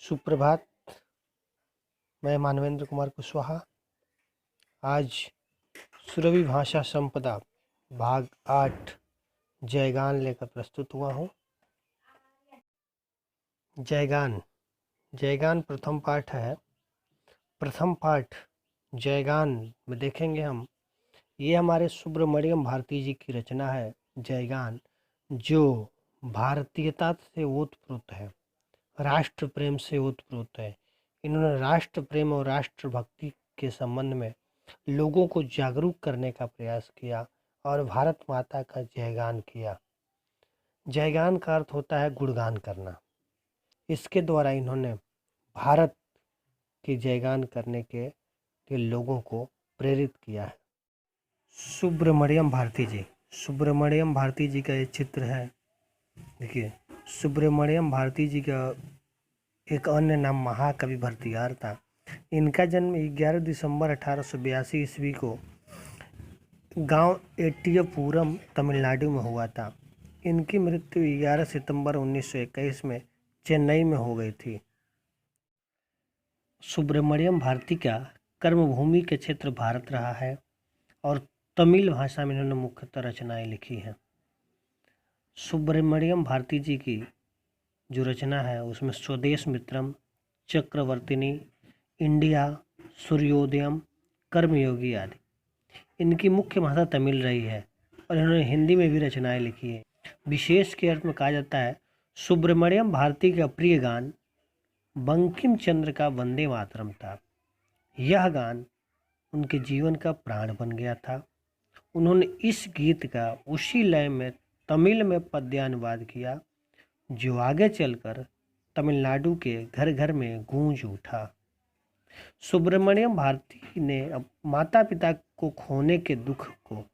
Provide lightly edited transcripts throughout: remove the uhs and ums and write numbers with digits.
सुप्रभात। मैं मानवेंद्र कुमार कुशवाहा आज सुरभि भाषा संपदा भाग 8 जयगान लेकर प्रस्तुत हुआ हूँ। जयगान जयगान प्रथम पाठ है। प्रथम पाठ जयगान में देखेंगे हम, ये हमारे सुब्रमण्यम भारती जी की रचना है जयगान, जो भारतीयता से ओतप्रोत है, राष्ट्र प्रेम से ओतप्रोत है। इन्होंने राष्ट्र प्रेम और राष्ट्र भक्ति के संबंध में लोगों को जागरूक करने का प्रयास किया और भारत माता का जयगान किया। जयगान का अर्थ होता है गुणगान करना। इसके द्वारा इन्होंने भारत के जयगान करने के लिए लोगों को प्रेरित किया है। सुब्रमण्यम भारती जी का ये चित्र है। देखिए, सुब्रमण्यम भारती जी का एक अन्य नाम महाकवि भरतियार था। इनका जन्म 11 दिसंबर 1882 ईस्वी को गांव एट्टियपुरम तमिलनाडु में हुआ था। इनकी मृत्यु 11 सितंबर 1921 में चेन्नई में हो गई थी। सुब्रमण्यम भारती का कर्मभूमि के क्षेत्र भारत रहा है और तमिल भाषा में इन्होंने मुख्यतः रचनाएं लिखी हैं। सुब्रमण्यम भारती जी की जो रचना है उसमें स्वदेश मित्रम, चक्रवर्तिनी, इंडिया, सूर्योदयम, कर्मयोगी आदि। इनकी मुख्य भाषा तमिल रही है और इन्होंने हिंदी में भी रचनाएं लिखी हैं। विशेष के अर्थ में कहा जाता है सुब्रमण्यम भारती का प्रिय गान बंकिम चंद्र का वंदे मातरम था। यह गान उनके जीवन का प्राण बन गया था। उन्होंने इस गीत का उसी लय में तमिल में पद्यानुवाद किया, जो आगे चलकर तमिलनाडु के घर घर में गूंज उठा। सुब्रमण्यम भारती ने माता पिता को खोने के दुख को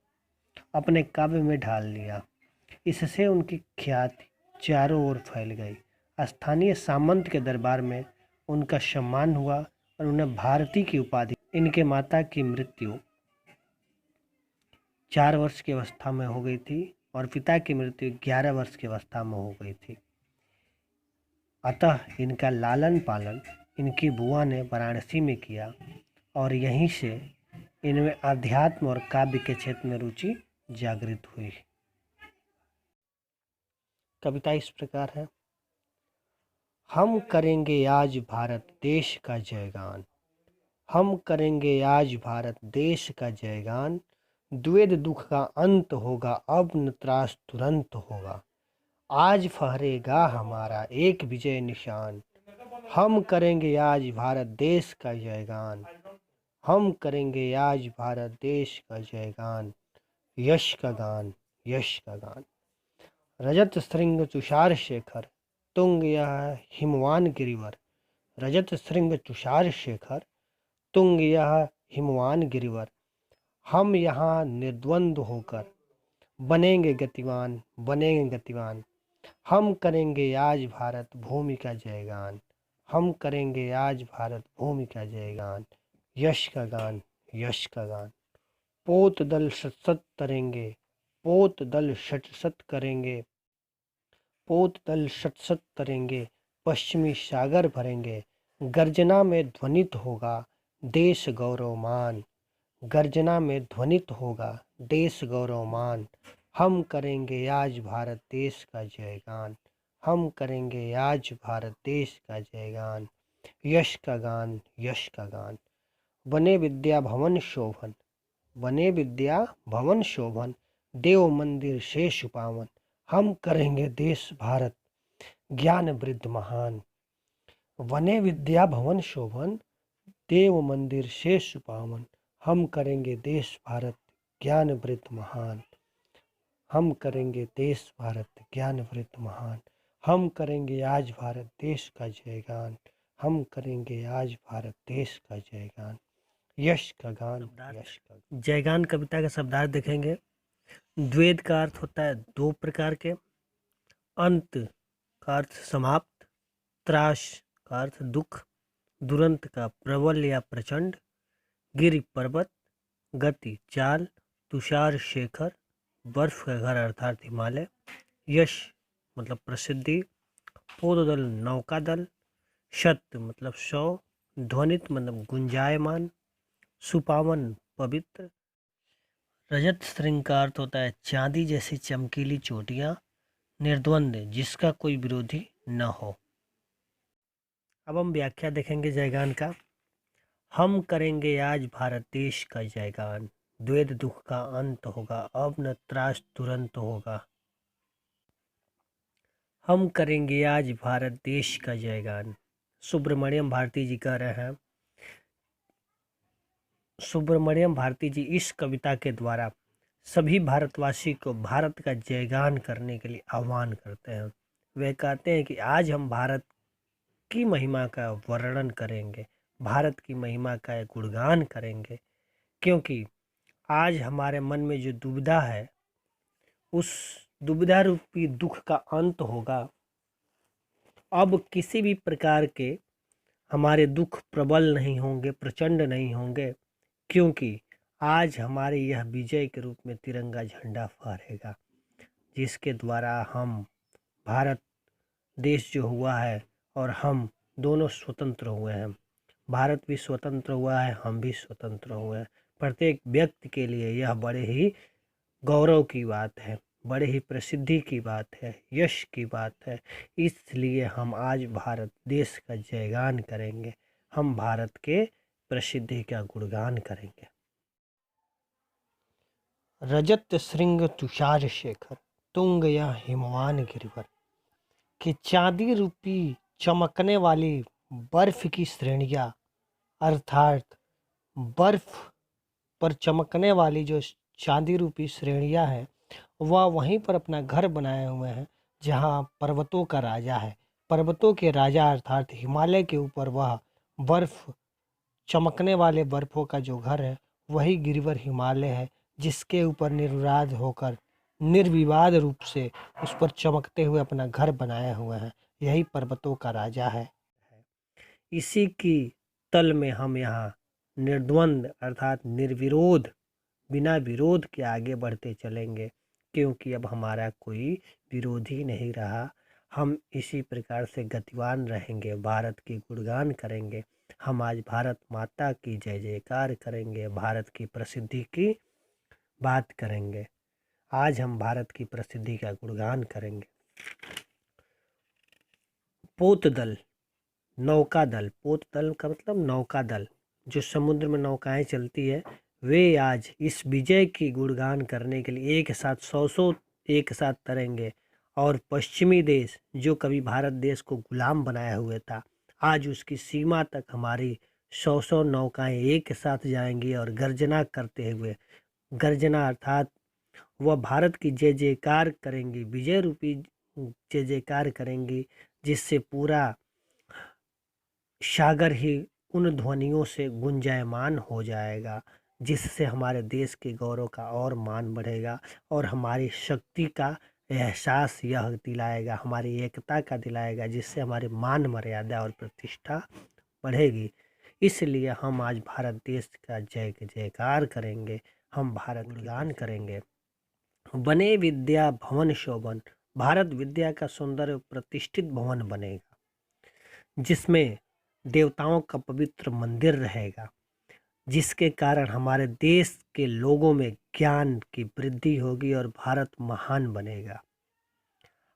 अपने काव्य में ढाल लिया। इससे उनकी ख्याति चारों ओर फैल गई। स्थानीय सामंत के दरबार में उनका सम्मान हुआ और उन्हें भारती की उपाधि। इनके माता की मृत्यु 4 वर्ष की अवस्था में हो गई थी और पिता की मृत्यु 11 वर्ष की अवस्था में हो गई थी। अतः इनका लालन पालन इनकी बुआ ने वाराणसी में किया और यहीं से इनमें अध्यात्म और काव्य के क्षेत्र में रुचि जागृत हुई। कविता इस प्रकार है। हम करेंगे आज भारत देश का जयगान, हम करेंगे आज भारत देश का जयगान। द्वेध दुख का अंत होगा, अब न त्रास तुरंत होगा। आज फहरेगा हमारा एक विजय निशान। हम करेंगे आज भारत देश का जयगान, हम करेंगे आज भारत देश का जयगान। यश का गान, यश का गान। रजत श्रृंग तुषार शेखर, तुंग यह हिमवान गिरिवर। रजत श्रृंग तुषार शेखर, तुंग यह हिमवान गिरिवर। हम यहाँ निर्द्वंद होकर बनेंगे गतिवान, बनेंगे गतिवान। हम करेंगे आज भारत भूमि का जयगान, हम करेंगे आज भारत भूमि का जयगान। यश का गान, यश का गान। पोत दल शत शत तरेंगे, पोत दल शत शत करेंगे, पोत दल शत शत तरेंगे। पश्चिमी सागर भरेंगे, गर्जना में ध्वनित होगा देश गौरवमान। गर्जना में ध्वनित होगा देश गौरवमान। हम करेंगे आज भारत देश का जयगान, हम करेंगे आज भारत देश का जयगान। यश का गान, यश का गान। बने विद्या भवन शोभन, बने विद्या भवन शोभन। देव मंदिर शेष पावन। हम करेंगे देश भारत ज्ञान वृद्ध महान। वने विद्या भवन शोभन, देव मंदिर शेष पावन। हम करेंगे देश भारत ज्ञान वृद्ध महान। हम करेंगे देश भारत ज्ञान वृद्ध महान। हम करेंगे आज भारत देश का जयगान, हम करेंगे आज भारत देश का जयगान। यश का गान, यश का गान। जयगान कविता का शब्दार्थ देखेंगे। द्वेध का अर्थ होता है 2 प्रकार के। अंत का अर्थ समाप्त। त्रास का अर्थ दुख। दुरंत का प्रबल या प्रचंड। गिरि पर्वत। गति चाल। तुषार शेखर बर्फ का घर अर्थात हिमालय। यश मतलब प्रसिद्धि। पोत दल नौका दल। शत मतलब 100, ध्वनित मतलब गुंजायमान, सुपावन पवित्र। रजत श्रृंग का अर्थ होता है चांदी जैसी चमकीली चोटियां, निर्द्वंद जिसका कोई विरोधी न हो। अब हम व्याख्या देखेंगे जयगान का। हम करेंगे आज भारत देश का जयगान, द्वैध दुख का अंत होगा, अब न त्रास तुरंत होगा। हम करेंगे आज भारत देश का जयगान। सुब्रमण्यम भारती जी कह रहे हैं। सुब्रमण्यम भारती जी इस कविता के द्वारा सभी भारतवासी को भारत का जयगान करने के लिए आह्वान करते हैं। वे कहते हैं कि आज हम भारत की महिमा का वर्णन करेंगे, भारत की महिमा का गुणगान करेंगे, क्योंकि आज हमारे मन में जो दुविधा है उस दुविधा रूपी दुख का अंत होगा। अब किसी भी प्रकार के हमारे दुख प्रबल नहीं होंगे, प्रचंड नहीं होंगे, क्योंकि आज हमारे यह विजय के रूप में तिरंगा झंडा फहरेगा, जिसके द्वारा हम भारत देश जो हुआ है और हम दोनों स्वतंत्र हुए हैं। भारत भी स्वतंत्र हुआ है, हम भी स्वतंत्र हुए हैं। प्रत्येक व्यक्ति के लिए यह बड़े ही गौरव की बात है, बड़े ही प्रसिद्धि की बात है, यश की बात है। इसलिए हम आज भारत देश का जयगान करेंगे, हम भारत के प्रसिद्धि का गुणगान करेंगे। रजत श्रृंग तुषार शेखर, तुंग या हिमवान गिरिवर, कि चांदी रूपी चमकने वाली बर्फ की श्रेणियां, अर्थात बर्फ पर चमकने वाली जो चांदी रूपी श्रेणियां हैं वह वहीं पर अपना घर बनाए हुए हैं जहां पर्वतों का राजा है। पर्वतों के राजा अर्थात हिमालय के ऊपर वह बर्फ, चमकने वाले बर्फों का जो घर है वही गिरिवर हिमालय है, जिसके ऊपर निर्विवाद होकर, निर्विवाद रूप से उस पर चमकते हुए अपना घर बनाए हुए हैं। यही पर्वतों का राजा है। इसी की तल में हम यहाँ निर्द्वंद अर्थात निर्विरोध, बिना विरोध के आगे बढ़ते चलेंगे, क्योंकि अब हमारा कोई विरोधी नहीं रहा। हम इसी प्रकार से गतिवान रहेंगे, भारत की गुणगान करेंगे। हम आज भारत माता की जय जयकार करेंगे, भारत की प्रसिद्धि की बात करेंगे। आज हम भारत की प्रसिद्धि का गुणगान करेंगे। पोतदल, नौका दल, पोतदल का मतलब नौका दल, जो समुद्र में नौकाएं चलती है, वे आज इस विजय की गुणगान करने के लिए एक साथ 100 एक साथ तरेंगे। और पश्चिमी देश जो कभी भारत देश को गुलाम बनाया हुआ था, आज उसकी सीमा तक हमारी 100 नौकाएं एक साथ जाएंगी और गर्जना करते हुए, गर्जना अर्थात वह भारत की जय जयकार करेंगी, विजय रूपी जय जयकार करेंगी, जिससे पूरा सागर ही उन ध्वनियों से गुंजायमान हो जाएगा, जिससे हमारे देश के गौरव का और मान बढ़ेगा और हमारी शक्ति का एहसास यह दिलाएगा, हमारी एकता का दिलाएगा, जिससे हमारी मान मर्यादा और प्रतिष्ठा बढ़ेगी। इसलिए हम आज भारत देश का जय जयकार करेंगे, हम भारत गुणगान करेंगे। बने विद्या भवन शोभन, भारत विद्या का सुंदर प्रतिष्ठित भवन बनेगा, जिसमें देवताओं का पवित्र मंदिर रहेगा, जिसके कारण हमारे देश के लोगों में ज्ञान की वृद्धि होगी और भारत महान बनेगा।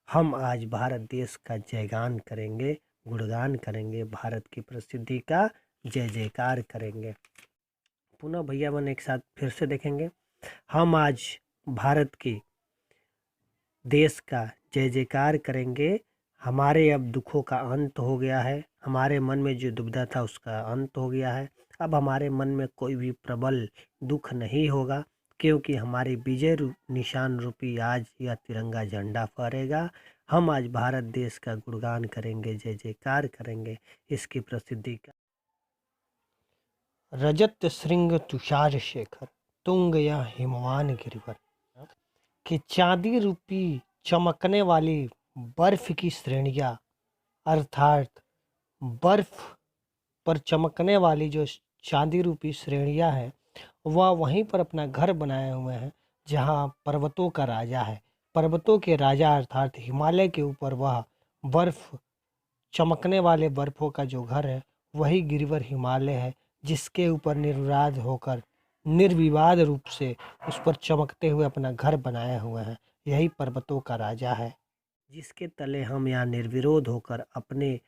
हम आज भारत देश का जयगान करेंगे, गुणगान करेंगे, भारत की प्रसिद्धि का जय जयकार करेंगे। पुनः भैया मन एक साथ फिर से देखेंगे। हम आज भारत की देश का जय जयकार करेंगे। हमारे अब दुखों का अंत हो गया है, हमारे मन में जो दुविधा था उसका अंत हो गया है। अब हमारे मन में कोई भी प्रबल दुख नहीं होगा, क्योंकि हमारी विजय निशान रूपी आज यह तिरंगा झंडा फहरेगा। हम आज भारत देश का गुणगान करेंगे, जय जयकार करेंगे इसकी प्रसिद्धि का। रजत श्रृंग तुषार शेखर, तुंग या हिमवान गिरिवर, कि चांदी रूपी चमकने वाली बर्फ की श्रेणियां, अर्थात बर्फ पर चमकने वाली जो चांदी रूपी श्रेणियां हैं वह वहीं पर अपना घर बनाए हुए हैं जहां पर्वतों का राजा है। पर्वतों के राजा अर्थात हिमालय के ऊपर वह बर्फ, चमकने वाले बर्फों का जो घर है वही गिरिवर हिमालय है, जिसके ऊपर निर्विवाद रूप से उस पर चमकते हुए अपना घर बनाए हुए हैं। यही पर्वतों का राजा है, जिसके तले हम यहाँ निर्विरोध होकर अपने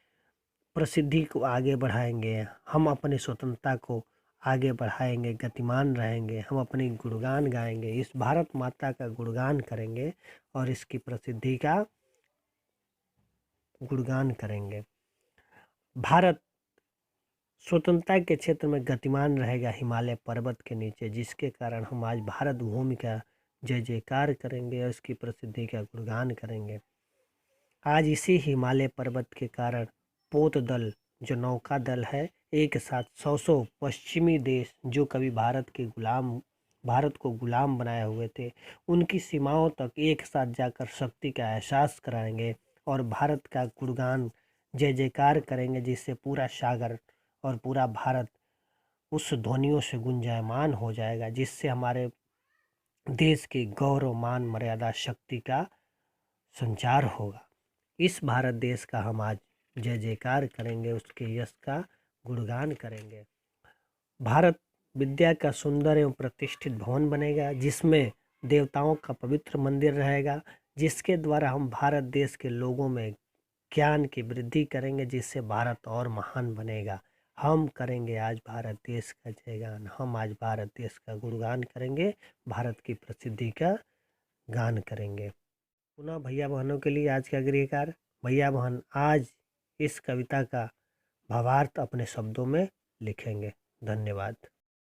प्रसिद्धि को आगे बढ़ाएंगे। हम अपनी स्वतंत्रता को आगे बढ़ाएंगे, गतिमान रहेंगे। हम अपनी गुणगान गाएंगे, इस भारत माता का गुणगान करेंगे और इसकी प्रसिद्धि का गुणगान करेंगे। भारत स्वतंत्रता के क्षेत्र में गतिमान रहेगा हिमालय पर्वत के नीचे, जिसके कारण हम आज भारत भूमि का जय जयकार करेंगे और इसकी प्रसिद्धि का गुणगान करेंगे। आज इसी हिमालय पर्वत के कारण पोत दल जो नौका दल है, एक साथ 100 पश्चिमी देश जो कभी भारत को गुलाम बनाए हुए थे, उनकी सीमाओं तक एक साथ जाकर शक्ति का एहसास कराएंगे और भारत का गुणगान जय जयकार करेंगे, जिससे पूरा सागर और पूरा भारत उस ध्वनियों से गुंजायमान हो जाएगा, जिससे हमारे देश की गौरव मान मर्यादा शक्ति का संचार होगा। इस भारत देश का हम आज जय जयकार करेंगे, उसके यश का गुणगान करेंगे। भारत विद्या का सुंदर एवं प्रतिष्ठित भवन बनेगा, जिसमें देवताओं का पवित्र मंदिर रहेगा, जिसके द्वारा हम भारत देश के लोगों में ज्ञान की वृद्धि करेंगे, जिससे भारत और महान बनेगा। हम करेंगे आज भारत देश का जयगान, हम आज भारत देश का गुणगान करेंगे, भारत की प्रसिद्धि का गान करेंगे। पुनः भैया बहनों के लिए आज का गृहकार। भैया बहन आज इस कविता का भावार्थ अपने शब्दों में लिखेंगे। धन्यवाद।